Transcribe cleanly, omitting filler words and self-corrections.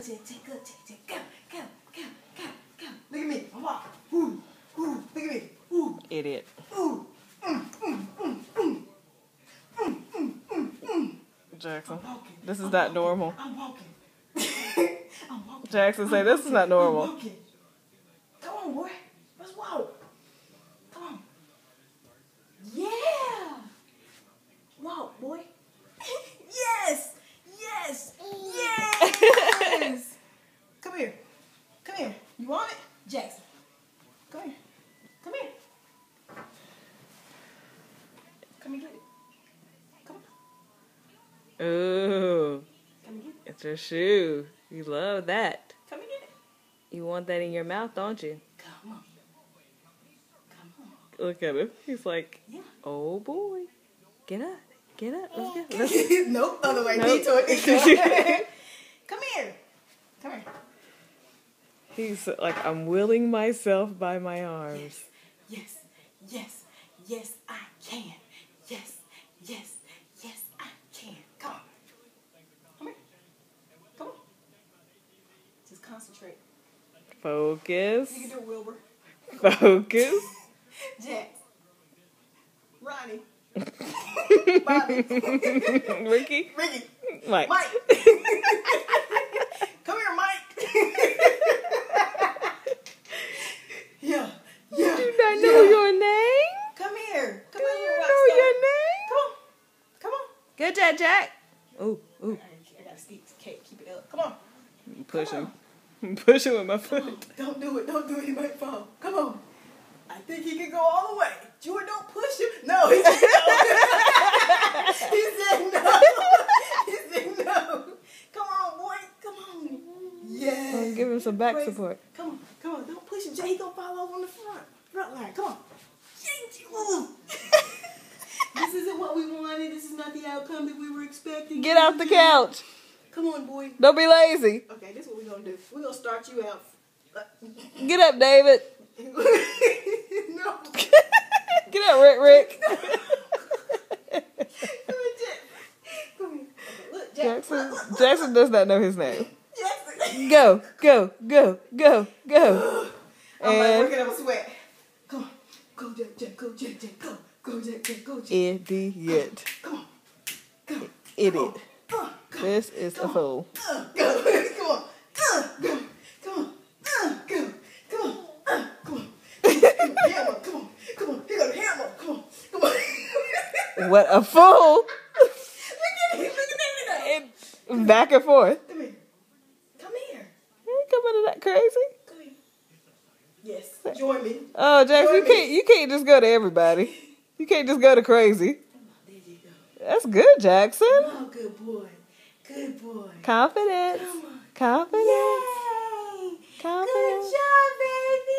Jackson. Go, Jackson. Go, go, go, go, go. Look at me. I'm walking. Ooh, ooh. Look at me. Ooh. Idiot. Ooh. Jackson, this is not normal. I'm walking. I'm walking. Jackson, say this is not normal. Come on, boy. Let's walk. Come on. Yeah. Walk, boy. Yes. Yes. Yes. Come here. Come here. You want it? Jackson. Come here. Come here. Come and get it. Come on. Ooh. Come and get it. It's your shoe. You love that. Come and get it. You want that in your mouth, don't you? Come on. Come on. Look at him. He's like, Yeah. oh boy. Get up. Get up. Let's go. Nope. Other way. Nope. Come here. Come here. He's like, I'm willing myself by my arms. Yes. Yes. Yes, I can. Yes. Yes. Yes, I can. Come on. Come here. Come on. Just concentrate. Focus. You can do it, Wilbur. Focus. Jax. Ronnie. Bobby. Ricky. Ricky. Mike. Mike. Come here, Mike. Yeah. Yeah. Do you not know your name? Come here. Come Do on, you you rock know star. your name? Come on. Come on. Good job, Jack. Ooh, ooh. I gotta keep it up. Come on. Push Come him. Push him with my foot. Don't do it. Don't do it. He might fall. Come on. I think he can go all the way. Jordan, don't push him. No, he said no. He said no. He said no. Come on, boy. Come on. Yes. Give him some back Praise. support. Come on. Come on. Don't push him, Jay. He gonna fall over on the front line. Come on. Ooh. This isn't what we wanted. This is not the outcome that we were expecting. Get off the couch. Come on, boy. Don't be lazy. Okay, this is what we're gonna do. We're gonna start you out. Get up, David. No. Get up, Rick. Come here, Jack. Come here. Okay, look, Jack. Jackson does not know his name. Jackson. Go, go, go, go, go. I'm like And working up a sweat. Come on. Go, Jack. Go, Jack. Go. Go, Jack. Go, Jack. idiot. Come on. Go. Idiot. Go. This is a fool. Go. Come on. Go. Come on. Go. Come on. Come on. Hammer. Come on. Come on. Here go the hammer. Come on. Come on. What a fool. Look at him. Look at him. And back and forth. Come here. Come here. You coming to that crazy? Come here. Yes. Join me. Oh, Jackson, you can't just go to everybody. You can't just go to crazy. There you go. That's good, Jackson. Oh, good boy. Good boy. Confidence. Come on. Confidence. Yay. Confidence. Good job, baby.